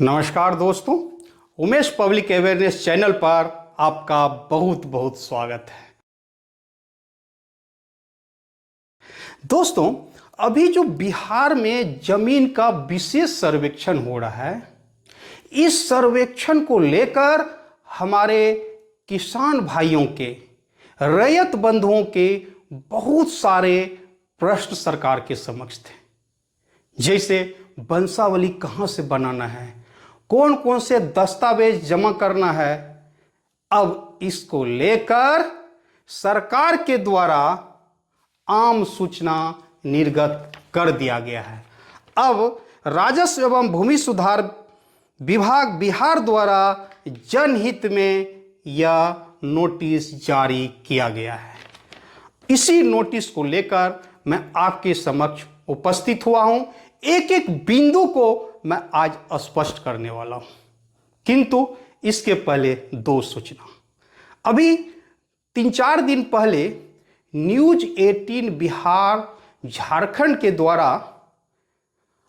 नमस्कार दोस्तों, Umesh public awareness channel पर आपका बहुत बहुत स्वागत है। दोस्तों, अभी जो बिहार में जमीन का विशेष सर्वेक्षण हो रहा है, इस सर्वेक्षण को लेकर हमारे किसान भाइयों के, रैयत बंधुओं के बहुत सारे प्रश्न सरकार के समक्ष थे। जैसे वंशावली कहाँ से बनाना है, कौन कौन से दस्तावेज जमा करना है। अब इसको लेकर सरकार के द्वारा आम सूचना निर्गत कर दिया गया है। अब राजस्व एवं भूमि सुधार विभाग बिहार द्वारा जनहित में यह नोटिस जारी किया गया है। इसी नोटिस को लेकर मैं आपके समक्ष उपस्थित हुआ हूं। एक एक बिंदु को मैं आज स्पष्ट करने वाला हूं, किंतु इसके पहले दो सूचना। अभी 3-4 दिन पहले न्यूज 18 बिहार झारखंड के द्वारा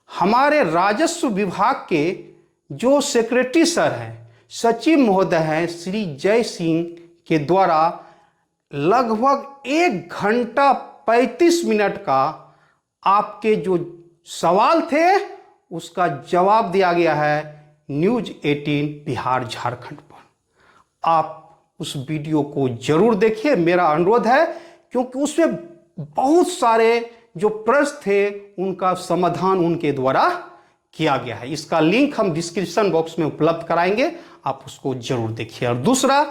हमारे राजस्व विभाग के जो सेक्रेटरी सर हैं, सचिव महोदय हैं, श्री जय सिंह के द्वारा लगभग 1 घंटा 35 मिनट का आपके जो सवाल थे उसका जवाब दिया गया है न्यूज 18 बिहार झारखंड पर। आप उस वीडियो को जरूर देखिए, मेरा अनुरोध है, क्योंकि उसमें बहुत सारे जो प्रश्न थे उनका समाधान उनके द्वारा किया गया है। इसका लिंक हम डिस्क्रिप्शन बॉक्स में उपलब्ध कराएंगे, आप उसको जरूर देखिए। और दूसरा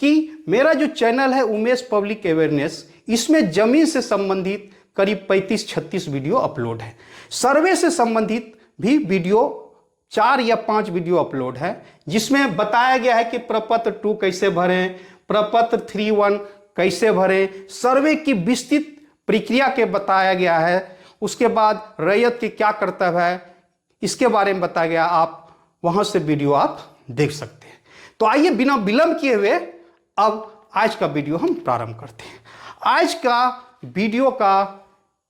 कि मेरा जो चैनल है उमेश पब्लिक अवेयरनेस, इसमें जमीन से संबंधित करीब 35-36 वीडियो अपलोड है। सर्वे से संबंधित भी वीडियो 4 या 5 वीडियो अपलोड है, जिसमें बताया गया है कि प्रपत्र 2 कैसे भरें, प्रपत्र 3-1 कैसे भरें, सर्वे की विस्तृत प्रक्रिया के बताया गया है। उसके बाद रैयत के क्या कर्तव्य है, इसके बारे में बताया गया। आप वहां से वीडियो आप देख सकते हैं। तो आइए बिना विलंब किए हुए अब आज का वीडियो हम प्रारंभ करते हैं। आज का वीडियो का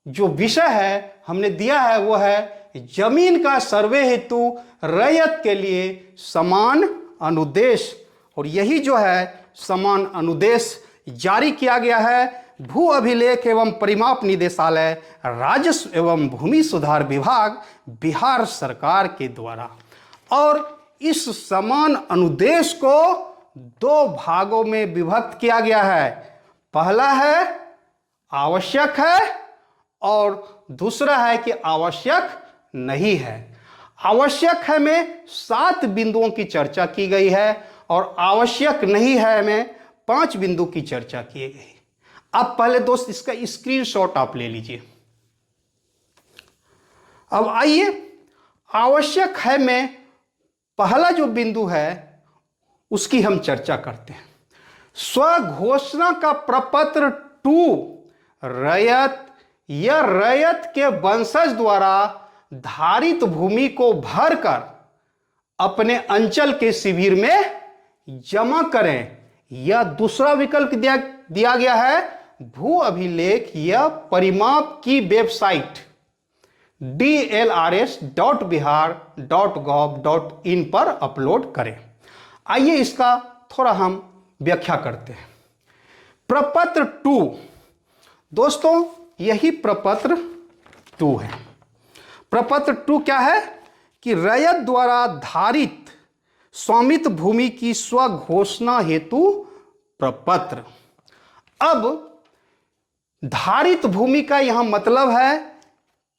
जो विषय है हमने दिया है वो है जमीन का सर्वे हेतु रैयत के लिए समान अनुदेश। और यही जो है समान अनुदेश जारी किया गया है भू अभिलेख एवं परिमाप निदेशालय, राजस्व एवं भूमि सुधार विभाग बिहार सरकार के द्वारा। और इस समान अनुदेश को 2 भागों में विभक्त किया गया है। पहला है आवश्यक है और दूसरा है कि आवश्यक नहीं है। आवश्यक है में 7 बिंदुओं की चर्चा की गई है और आवश्यक नहीं है में 5 बिंदु की चर्चा की गई। अब पहले दोस्त इसका स्क्रीनशॉट आप ले लीजिए। अब आइए आवश्यक है में पहला जो बिंदु है उसकी हम चर्चा करते हैं। स्वघोषणा का प्रपत्र 2 रैयत या रैयत के वंशज द्वारा धारित भूमि को भरकर अपने अंचल के शिविर में जमा करें। यह दूसरा विकल्प दिया गया है भू अभिलेख या परिमाप की वेबसाइट dlrs.bihar.gov.in पर अपलोड करें। आइए इसका थोड़ा हम व्याख्या करते हैं। प्रपत्र 2 दोस्तों, यही प्रपत्र 2 है। प्रपत्र 2 क्या है कि रैयत द्वारा धारित स्वामित्व भूमि की स्वघोषणा हेतु प्रपत्र। अब धारित भूमि का यहां मतलब है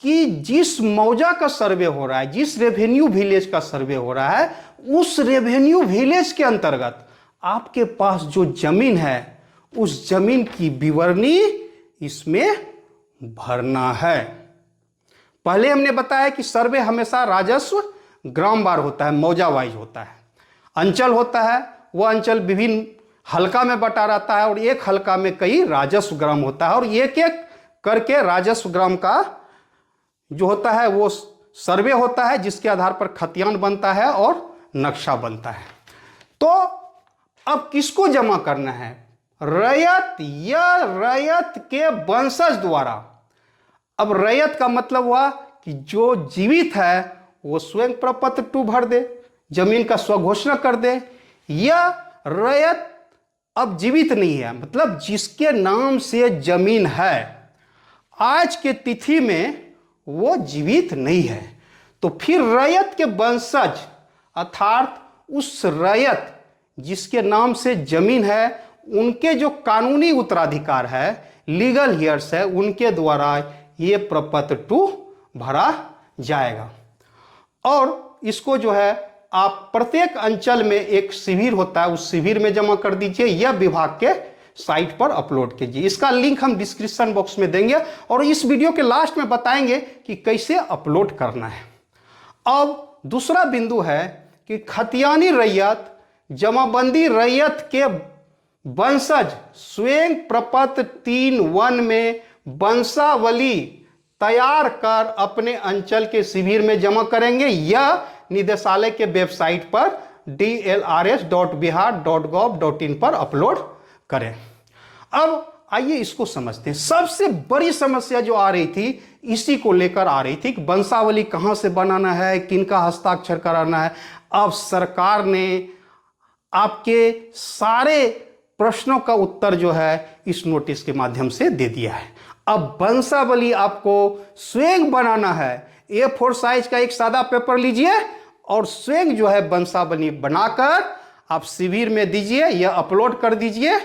कि जिस मौजा का सर्वे हो रहा है, जिस रेवेन्यू विलेज का सर्वे हो रहा है, उस रेवेन्यू विलेज के अंतर्गत आपके पास जो जमीन है उस जमीन की विवरणी इसमें भरना है। पहले हमने बताया कि सर्वे हमेशा राजस्व ग्रामवार होता है, मौजा वाइज होता है। अंचल होता है, वह अंचल विभिन्न हल्का में बटा रहता है और एक हल्का में कई राजस्व ग्राम होता है और एक एक करके राजस्व ग्राम का जो होता है वो सर्वे होता है, जिसके आधार पर खतियान बनता है और नक्शा बनता है। तो अब किसको जमा करना है? रैयत या रैयत के वंशज द्वारा। अब रैयत का मतलब हुआ कि जो जीवित है वो स्वयं प्रपत्र 2 भर दे, जमीन का स्वघोषणा कर दे, या रैयत अब जीवित नहीं है, मतलब जिसके नाम से जमीन है आज के तिथि में वो जीवित नहीं है, तो फिर रैयत के वंशज अर्थात उस रैयत जिसके नाम से जमीन है उनके जो कानूनी उत्तराधिकार है, लीगल हियर्स है, उनके द्वारा ये प्रपत्र 2 भरा जाएगा। और इसको जो है आप प्रत्येक अंचल में एक शिविर होता है, उस शिविर में जमा कर दीजिए या विभाग के साइट पर अपलोड कीजिए। इसका लिंक हम डिस्क्रिप्शन बॉक्स में देंगे और इस वीडियो के लास्ट में बताएंगे कि कैसे अपलोड करना है। अब दूसरा बिंदु है कि खतियानी रैयत जमाबंदी रैयत के वंशज स्वयं प्रपत्र 3(1) में वंशावली तैयार कर अपने अंचल के शिविर में जमा करेंगे या निदेशालय के वेबसाइट पर dlrs.bihar.gov.in पर अपलोड करें। अब आइए इसको समझते हैं। सबसे बड़ी समस्या जो आ रही थी इसी को लेकर आ रही थी कि वंशावली कहां से बनाना है, किनका हस्ताक्षर कराना है। अब सरकार ने आपके सारे प्रश्नों का उत्तर जो है इस नोटिस के माध्यम से दे दिया है। अब वंशावली आपको स्वयं बनाना है। A4 साइज का एक सादा पेपर लीजिए और स्वयं जो है वंशावली बनाकर आप शिविर में दीजिए या अपलोड कर दीजिए।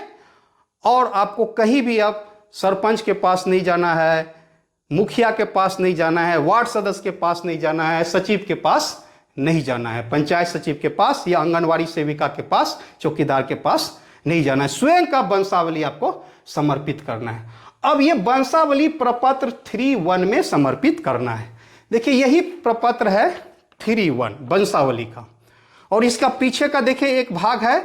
और आपको कहीं भी अब सरपंच के पास नहीं जाना है, मुखिया के पास नहीं जाना है, वार्ड सदस्य के पास नहीं जाना है, सचिव के पास नहीं जाना है, पंचायत सचिव के पास या आंगनवाड़ी सेविका के पास, चौकीदार के पास नहीं जाना है। स्वयं का वंशावली आपको समर्पित करना है। अब ये वंशावली प्रपत्र 3(1) में समर्पित करना है। देखिए यही प्रपत्र है 3(1) वंशावली का, और इसका पीछे का देखिए एक भाग है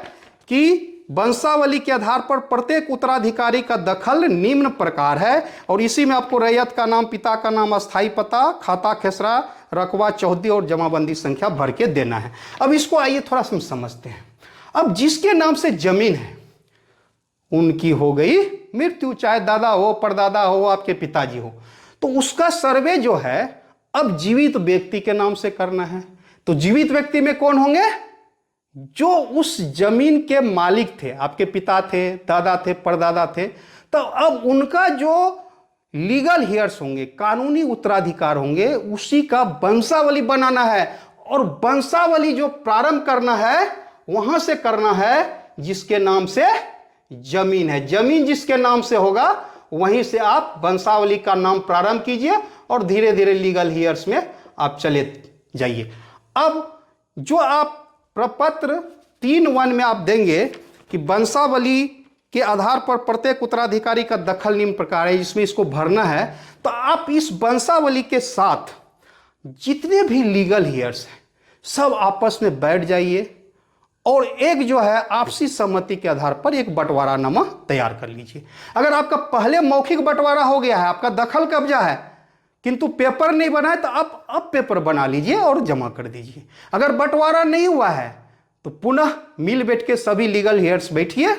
कि वंशावली के आधार पर प्रत्येक उत्तराधिकारी का दखल निम्न प्रकार है, और इसी में आपको रैयत का नाम, पिता का नाम, अस्थाई पता, खाता खेसरा, रकबा, चौहदी और जमाबंदी संख्या भर के देना है। अब इसको आइए थोड़ा सा समझते हैं। अब जिसके नाम से जमीन है उनकी हो गई मृत्यु, चाहे दादा हो, परदादा हो, आपके पिताजी हो, तो उसका सर्वे जो है अब जीवित व्यक्ति के नाम से करना है। तो जीवित व्यक्ति में कौन होंगे? जो उस जमीन के मालिक थे, आपके पिता थे, दादा थे, परदादा थे, तो अब उनका जो लीगल हियर्स होंगे, कानूनी उत्तराधिकार होंगे, उसी का वंशावली बनाना है। और वंशावली जो प्रारंभ करना है वहां से करना है जिसके नाम से जमीन है। जमीन जिसके नाम से होगा वहीं से आप वंशावली का नाम प्रारंभ कीजिए और धीरे धीरे लीगल हियर्स में आप चले जाइए। अब जो आप प्रपत्र 3(1) में आप देंगे कि वंशावली के आधार पर प्रत्येक उत्तराधिकारी का दखल निम्न प्रकार है, इसमें इसको भरना है। तो आप इस वंशावली के साथ जितने भी लीगल हियर्स हैं सब आपस में बैठ जाइए और एक जो है आपसी सहमति के आधार पर एक बंटवारानामा तैयार कर लीजिए। अगर आपका पहले मौखिक बंटवारा हो गया है, आपका दखल कब्जा है, किंतु पेपर नहीं बना है, तो आप अब पेपर बना लीजिए और जमा कर दीजिए। अगर बंटवारा नहीं हुआ है तो पुनः मिल बैठ के सभी लीगल हियर्स बैठिए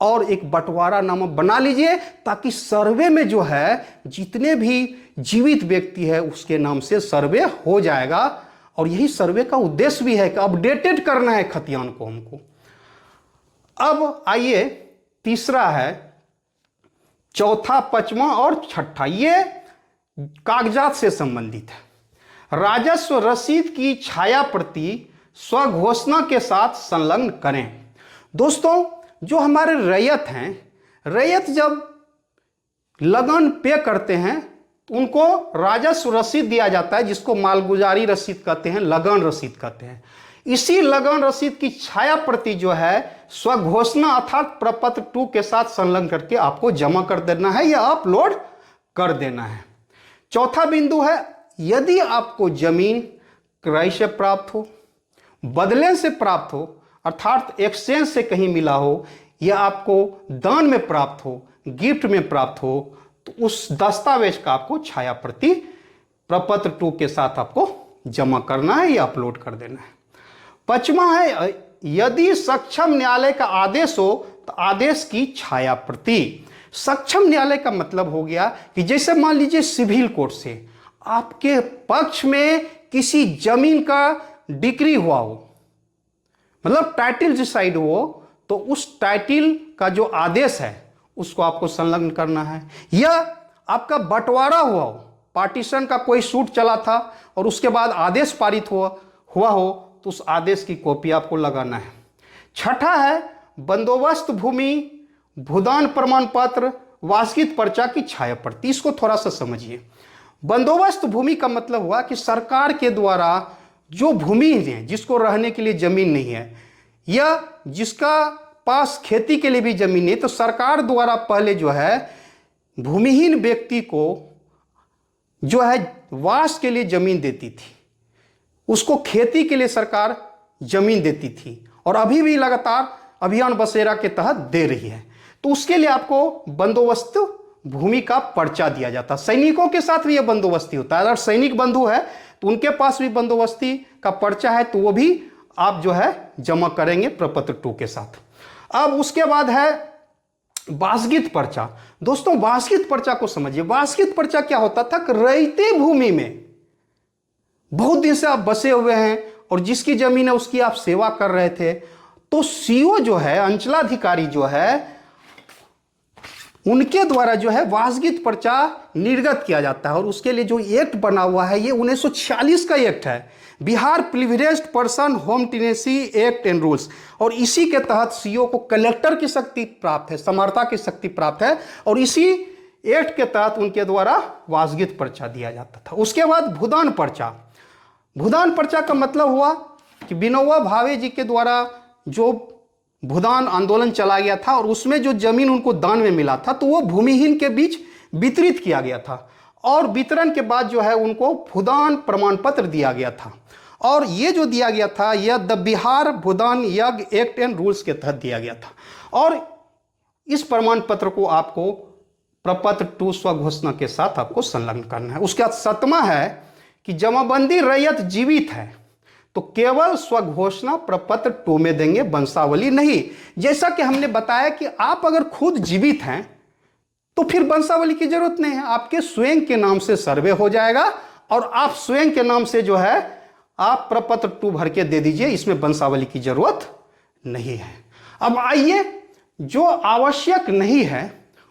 और एक बंटवारानामा बना लीजिए, ताकि सर्वे में जो है जितने भी जीवित व्यक्ति है उसके नाम से सर्वे हो जाएगा। और यही सर्वे का उद्देश्य भी है कि अपडेटेड करना है खतियान को हमको। अब आइए तीसरा है, चौथा, पांचवा और छठा, ये कागजात से संबंधित है। राजस्व रसीद की छाया प्रति स्वघोषणा के साथ संलग्न करें। दोस्तों जो हमारे रैयत हैं, रैयत जब लगन पे करते हैं उनको राजस्व रसीद दिया जाता है, जिसको मालगुजारी रसीद कहते हैं, लगन रसीद कहते हैं। इसी लगन रसीद की छाया प्रति जो है स्वघोषणा अर्थात प्रपत्र 2 के साथ संलग्न करके आपको जमा कर देना है या अपलोड कर देना है। चौथा बिंदु है, यदि आपको जमीन क्रय से प्राप्त हो, बदले से प्राप्त हो अर्थात एक्सचेंज से कहीं मिला हो, या आपको दान में प्राप्त हो, गिफ्ट में प्राप्त हो, तो उस दस्तावेज का आपको छाया प्रति प्रपत्र 2 के साथ आपको जमा करना है या अपलोड कर देना है। पांचवा है, यदि सक्षम न्यायालय का आदेश हो तो आदेश की छाया प्रति। सक्षम न्यायालय का मतलब हो गया कि जैसे मान लीजिए सिविल कोर्ट से आपके पक्ष में किसी जमीन का डिक्री हुआ हो, मतलब टाइटल डिसाइड हो तो उस टाइटल का जो आदेश है उसको आपको संलग्न करना है। या आपका बंटवारा हुआ हो, पार्टीशन का कोई सूट चला था और उसके बाद आदेश पारित हुआ हो तो उस आदेश की कॉपी आपको लगाना है। छठा है बंदोबस्त भूमि, भूदान प्रमाण पत्र, वास्तविक पर्चा की छाया प्रति। इसको थोड़ा सा समझिए। बंदोबस्त भूमि का मतलब हुआ कि सरकार के द्वारा जो भूमि है, जिसको रहने के लिए जमीन नहीं है या जिसका पास खेती के लिए भी जमीन नहीं, तो सरकार द्वारा पहले जो है भूमिहीन व्यक्ति को जो है वास के लिए जमीन देती थी, उसको खेती के लिए सरकार जमीन देती थी और अभी भी लगातार अभियान बसेरा के तहत दे रही है। तो उसके लिए आपको बंदोबस्त भूमि का पर्चा दिया जाता। सैनिकों के साथ भी यह बंदोबस्ती होता है। अगर सैनिक बंधु है तो उनके पास भी बंदोबस्ती का पर्चा है, तो वो भी आप जो है जमा करेंगे प्रपत्र 2 के साथ। अब उसके बाद है वासगीत पर्चा। दोस्तों वासगीत पर्चा को समझिए। वासगीत पर्चा क्या होता था कि रैयती भूमि में बहुत दिन से आप बसे हुए हैं और जिसकी जमीन है उसकी आप सेवा कर रहे थे, तो सीओ जो है, अंचलाधिकारी जो है, उनके द्वारा जो है वासगीत पर्चा निर्गत किया जाता है। और उसके लिए जो एक्ट बना हुआ है ये 1946 का एक्ट है, Bihar privileged person home tenancy act and rules. और इसी के तहत सीओ को कलेक्टर की शक्ति प्राप्त है, समर्था की शक्ति प्राप्त है और इसी एक्ट के तहत उनके द्वारा वासगीत पर्चा दिया जाता था। उसके बाद भूदान पर्चा। भूदान पर्चा का मतलब हुआ कि विनोबा भावे जी के द्वारा जो भूदान आंदोलन चला गया था और उसमें जो जमीन उनको दान में मिला था तो वो भूमिहीन के बीच वितरित किया गया था और वितरण के बाद जो है उनको भूदान प्रमाण पत्र दिया गया था। और ये जो दिया गया था यह द बिहार भूदान यज्ञ एक्ट एंड रूल्स के तहत दिया गया था। और इस प्रमाण पत्र को आपको प्रपत्र 2 स्वघोषणा के साथ आपको संलग्न करना है। उसके बाद 7वां है कि जमाबंदी रैयत जीवित है तो केवल स्वघोषणा प्रपत्र 2 में देंगे, वंशावली नहीं। जैसा कि हमने बताया कि आप अगर खुद जीवित हैं तो फिर वंशावली की जरूरत नहीं है, आपके स्वयं के नाम से सर्वे हो जाएगा और आप स्वयं के नाम से जो है आप प्रपत्र 2 भर के दे दीजिए, इसमें वंशावली की जरूरत नहीं है। अब आइए जो आवश्यक नहीं है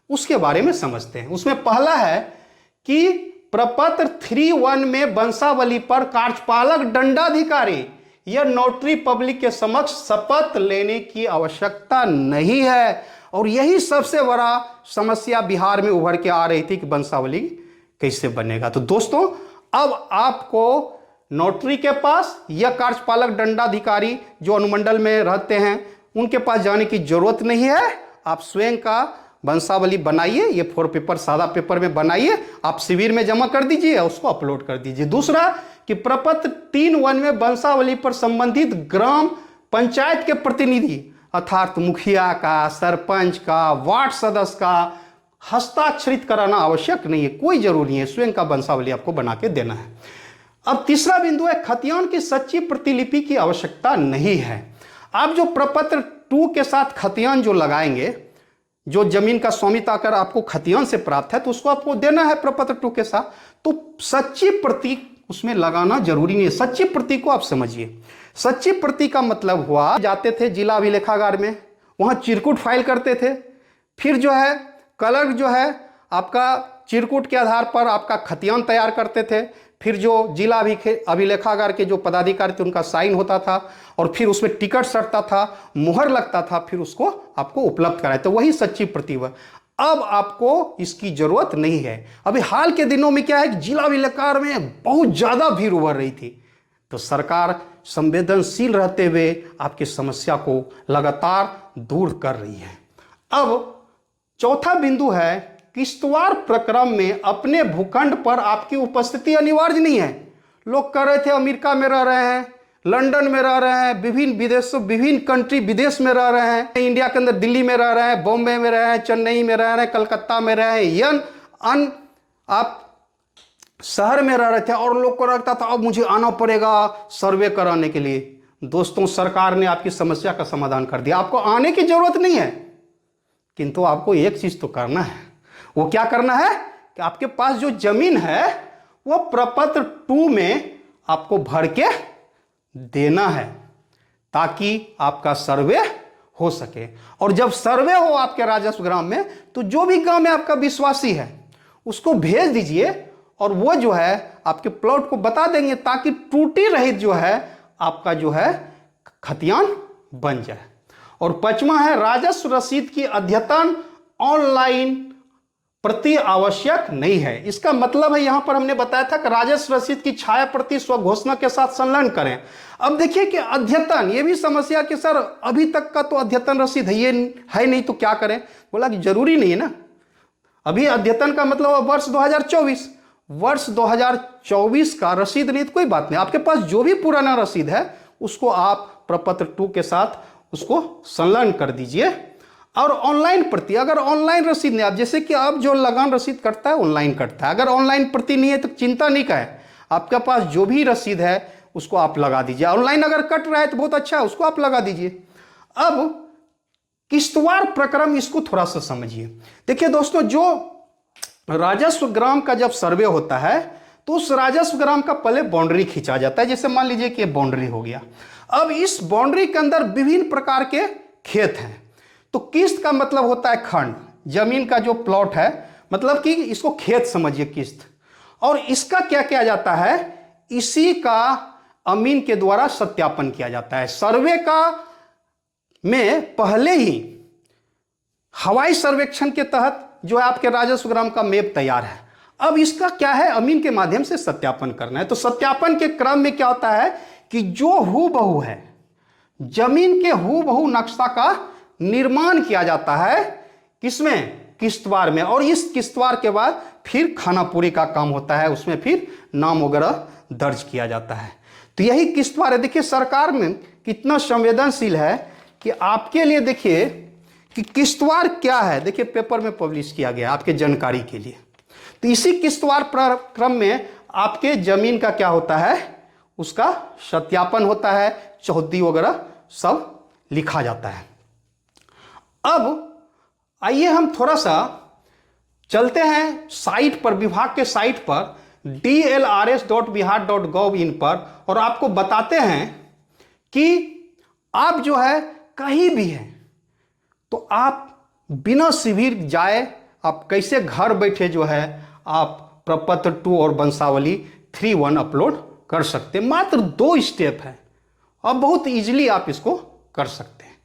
उसके बारे में समझते हैं। उसमें पहला है कि प्रपत्र 3(1) में वंशावली पर कार्यपालक दंडाधिकारी या नोटरी पब्लिक के समक्ष शपथ लेने की आवश्यकता नहीं है। और यही सबसे बड़ा समस्या बिहार में उभर के आ रही थी कि वंशावली कैसे बनेगा। तो दोस्तों अब आपको नोटरी के पास या कार्यपालक दंडाधिकारी जो अनुमंडल में रहते हैं उनके पास जाने की जरूरत नहीं है। आप स्वयं का वंशावली बनाइए, ये 4 पेपर सादा पेपर में बनाइए, आप शिविर में जमा कर दीजिए और उसको अपलोड कर दीजिए। दूसरा कि प्रपत्र 3(1) में वंशावली पर संबंधित ग्राम पंचायत के प्रतिनिधि अर्थात मुखिया का, सरपंच का, वार्ड सदस्य का हस्ताक्षरित कराना आवश्यक नहीं है, कोई जरूरी नहीं है, स्वयं का वंशावली आपको बना के देना है। अब तीसरा बिंदु है खतियान की सच्ची प्रतिलिपि की आवश्यकता नहीं है। आप जो प्रपत्र 2 के साथ खतियान जो लगाएंगे, जो जमीन का स्वामित्व आकर आपको खतियान से प्राप्त है तो उसको आपको देना है प्रपत्र 2 के साथ, तो सच्ची प्रति उसमें लगाना जरूरी नहीं है। सच्ची प्रति को आप समझिए। सच्ची प्रति का मतलब हुआ जाते थे जिला अभिलेखागार में, वहां चिरकुट फाइल करते थे, फिर जो है क्लर्क जो है आपका चिरकुट के आधार पर आपका खतियान तैयार करते थे, फिर जो जिला अभिलेखागार के जो पदाधिकारी थे उनका साइन होता था और फिर उसमें टिकट सटता था, मुहर लगता था, फिर उसको आपको उपलब्ध कराए, तो वही सच्ची प्रति हुआ। अब आपको इसकी जरूरत नहीं है। अभी हाल के दिनों में क्या है कि जिला अभिलेखागार में बहुत ज्यादा भीड़ उभर रही थी, तो सरकार संवेदनशील रहते हुए आपकी समस्या को लगातार दूर कर रही है। अब चौथा बिंदु है किश्तवाड़ प्रक्रम में अपने भूखंड पर आपकी उपस्थिति अनिवार्य नहीं है। लोग कह रहे थे अमेरिका में रह रहे हैं, लंदन में रह रहे हैं, विभिन्न कंट्री विदेश में रह रहे हैं, इंडिया के अंदर दिल्ली में रह रहे हैं, बॉम्बे में रह रहे हैं, चेन्नई में रह रहे हैं, कलकत्ता में रह रहे हैं, आप शहर में रह रहे थे और लोग को लगता था अब मुझे आना पड़ेगा सर्वे कराने के लिए। दोस्तों सरकार ने आपकी समस्या का समाधान कर दिया, आपको आने की जरूरत नहीं है, किंतु आपको एक चीज तो करना है। वो क्या करना है कि आपके पास जो जमीन है वो प्रपत्र 2 में आपको भर के देना है। ताकि आपका सर्वे हो सके। और जब सर्वे हो आपके राजस्व ग्राम में, तो जो भी गांव में आपका विश्वासी है उसको भेज दीजिए, और वो जो है आपके प्लॉट को बता देंगे, ताकि त्रुटि रहित जो है आपका जो है खतियान बन जाए। और पांचवा है राजस्व रसीद की अद्यतन ऑनलाइन प्रति आवश्यक नहीं है। इसका मतलब है, यहां पर हमने बताया था कि राजस्व रसीद की छाया प्रति स्वघोषणा के साथ संलग्न करें। अब देखिए कि अद्यतन, ये भी समस्या कि सर अभी तक का तो अद्यतन रसीद है नहीं, तो क्या करें। बोला कि जरूरी नहीं है ना, अभी अद्यतन का मतलब वर्ष 2024 का रसीद नहीं तो कोई बात नहीं, आपके पास जो भी पुराना रसीद है उसको आप प्रपत्र 2 के साथ उसको संलग्न कर दीजिए। और ऑनलाइन प्रति, अगर ऑनलाइन रसीद नहीं, आप जैसे कि अब जो लगान रसीद कटता है ऑनलाइन कटता है, अगर ऑनलाइन प्रति नहीं है तो चिंता नहीं करें, आपके पास जो भी रसीद है उसको आप लगा दीजिए। ऑनलाइन अगर कट रहा है तो बहुत अच्छा है, उसको आप लगा दीजिए। अब किस्तवार प्रक्रम, इसको थोड़ा सा समझिए। देखिए दोस्तों, जो राजस्व ग्राम का जब सर्वे होता है तो उस राजस्व ग्राम का पहले बाउंड्री खींचा जाता है। जैसे मान लीजिए कि बाउंड्री हो गया, अब इस बाउंड्री के अंदर विभिन्न प्रकार के खेत हैं। तो किस्त का मतलब होता है खंड, जमीन का जो प्लॉट है, मतलब कि इसको खेत समझिए किस्त। और इसका क्या किया जाता है, इसी का अमीन के द्वारा सत्यापन किया जाता है। सर्वे का में पहले ही हवाई सर्वेक्षण के तहत जो है आपके राजस्व ग्राम का मैप तैयार है। अब इसका क्या है, अमीन के माध्यम से सत्यापन करना है। तो सत्यापन के क्रम में क्या होता है कि जो हूबहू है, जमीन के हूबहू नक्शा का निर्माण किया जाता है, किसमें, किस्तवार में। और इस किस्तवार के बाद फिर खानापुरी का काम होता है, उसमें फिर नाम वगैरह दर्ज किया जाता है। तो यही किस्तवार है। देखिए सरकार में कितना संवेदनशील है कि आपके लिए, देखिए कि किस्तवार क्या है, देखिए पेपर में पब्लिश किया गया आपके जानकारी के लिए। तो इसी किस्तवार क्रम में आपके जमीन का क्या होता है, उसका सत्यापन होता है, चौहद्दी वगैरह सब लिखा जाता है। अब आइए हम थोड़ा सा चलते हैं साइट पर, विभाग के साइट पर dlrs.bihar.gov.in पर, और आपको बताते हैं कि आप जो है कहीं भी हैं तो आप बिना शिविर जाए आप कैसे घर बैठे जो है आप प्रपत्र 2 और वंशावली 3.1 अपलोड कर सकते हैं। मात्र 2 स्टेप है, अब बहुत इजीली आप इसको कर सकते हैं।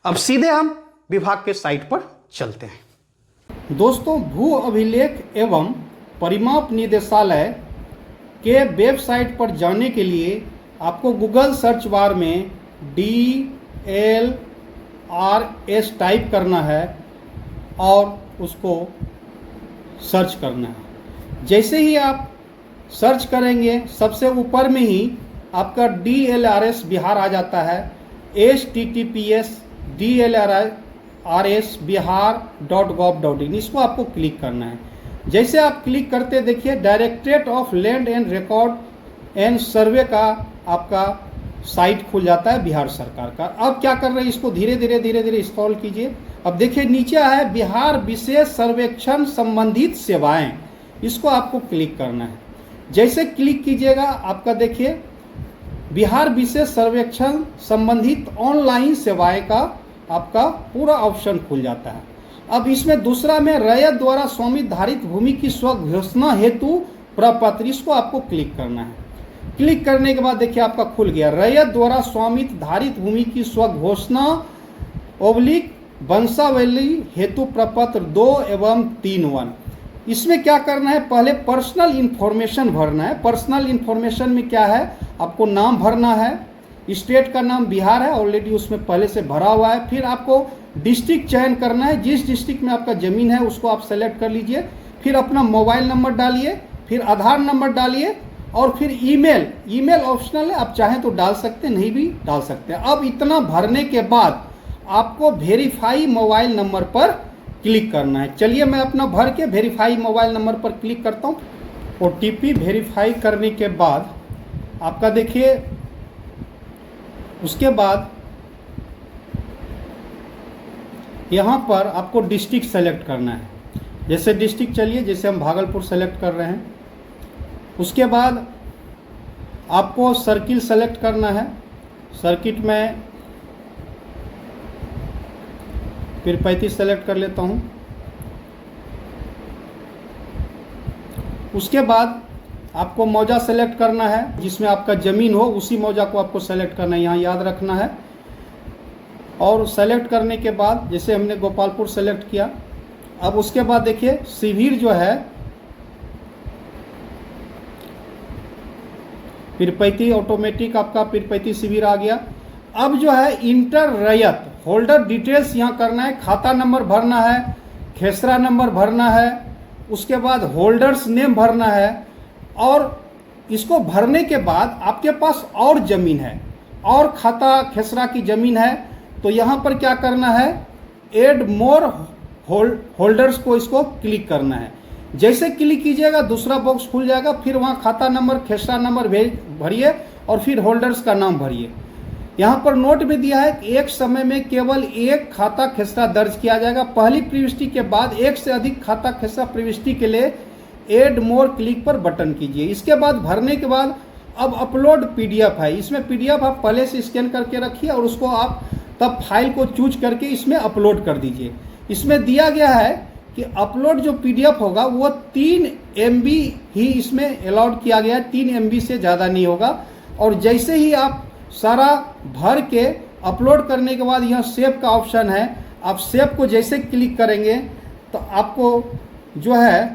अब सीधे हम विभाग के साइट पर चलते हैं। दोस्तों, भू अभिलेख एवं परिमाप निदेशालय के वेबसाइट पर जाने के लिए आपको गूगल सर्च बार में DLRS टाइप करना है और उसको सर्च करना है। जैसे ही आप सर्च करेंगे, सबसे ऊपर में ही आपका DLRS बिहार आ जाता है। https://dlrsbihar.gov.in, इसको आपको क्लिक करना है। जैसे आप क्लिक करते देखिए directorate of land and record and सर्वे का आपका साइट खुल जाता है, बिहार सरकार का। अब क्या कर रहे हैं, इसको धीरे धीरे स्क्रॉल कीजिए। अब देखिए नीचे है बिहार विशेष सर्वेक्षण संबंधित सेवाएं, इसको आपको क्लिक करना है। जैसे क्लिक कीजिएगा आपका देखिए बिहार विशेष सर्वेक्षण संबंधित ऑनलाइन सेवाएं का आपका पूरा ऑप्शन खुल जाता है। अब इसमें दूसरा में रैयत द्वारा स्वामित्व धारित भूमि की स्वघोषणा हेतु प्रपत्र, इसको आपको क्लिक करना है। क्लिक करने के बाद देखिए आपका खुल गया रैयत द्वारा स्वामित्व धारित भूमि की स्वघोषणा वंशावली हेतु प्रपत्र 2 एवं 3.1। इसमें क्या करना है, पहले पर्सनल इन्फॉर्मेशन भरना है। पर्सनल इन्फॉर्मेशन में क्या है, आपको नाम भरना है, स्टेट का नाम बिहार है, ऑलरेडी उसमें पहले से भरा हुआ है। फिर आपको डिस्ट्रिक्ट चयन करना है, जिस डिस्ट्रिक्ट में आपका ज़मीन है उसको आप सेलेक्ट कर लीजिए। फिर अपना मोबाइल नंबर डालिए, फिर आधार नंबर डालिए, और फिर ईमेल ऑप्शनल है, आप चाहें तो डाल सकते हैं, नहीं भी डाल सकते हैं। अब इतना भरने के बाद आपको वेरीफाई मोबाइल नंबर पर क्लिक करना है। चलिए मैं अपना भर के वेरीफाई मोबाइल नंबर पर क्लिक करता हूँ। OTP वेरीफाई करने के बाद आपका देखिए, उसके बाद यहाँ पर आपको डिस्ट्रिक्ट सेलेक्ट करना है। जैसे डिस्ट्रिक्ट चलिए, जैसे हम भागलपुर सेलेक्ट कर रहे हैं। उसके बाद आपको सर्किल सेलेक्ट करना है। सर्किट में फिर 35 सेलेक्ट कर लेता हूँ। उसके बाद आपको मौजा सेलेक्ट करना है, जिसमें आपका ज़मीन हो उसी मौजा को आपको सेलेक्ट करना है, यहाँ याद रखना है। और सेलेक्ट करने के बाद जैसे हमने गोपालपुर सेलेक्ट किया, अब उसके बाद देखिए शिविर जो है पीरपैंती ऑटोमेटिक आपका पीरपैंती शिविर आ गया। अब जो है इंटर रैयत होल्डर डिटेल्स यहाँ करना है, खाता नंबर भरना है, खेसरा नंबर भरना है, उसके बाद होल्डर्स नेम भरना है। और इसको भरने के बाद आपके पास और ज़मीन है और खाता खेसरा की ज़मीन है, तो यहाँ पर क्या करना है, ऐड मोर होल्डर्स को इसको क्लिक करना है। जैसे क्लिक कीजिएगा दूसरा बॉक्स खुल जाएगा, फिर वहाँ खाता नंबर खेसरा नंबर भरिए और फिर होल्डर्स का नाम भरिए। यहाँ पर नोट में दिया है कि एक समय में केवल एक खाता खेसरा दर्ज किया जाएगा। पहली प्रविष्टि के बाद एक से अधिक खाता खेसरा प्रविष्टि के लिए ऐड मोर क्लिक पर बटन कीजिए। इसके बाद भरने के बाद अब अपलोड पीडीएफ है, इसमें पीडीएफ आप पहले से स्कैन करके रखिए और उसको आप तब फाइल को चूज करके इसमें अपलोड कर दीजिए। इसमें दिया गया है कि अपलोड जो पीडीएफ होगा वो 3 MB ही इसमें अलाउड किया गया है, 3 MB से ज़्यादा नहीं होगा। और जैसे ही आप सारा भर के अपलोड करने के बाद यहाँ सेव का ऑप्शन है, आप सेव को जैसे क्लिक करेंगे तो आपको जो है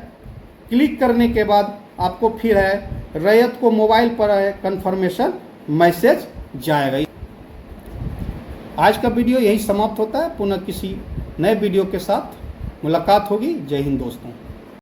क्लिक करने के बाद आपको फिर है रैयत को मोबाइल पर कंफर्मेशन मैसेज जाएगा। आज का वीडियो यही समाप्त होता है, पुनः किसी नए वीडियो के साथ मुलाकात होगी। जय हिंद दोस्तों।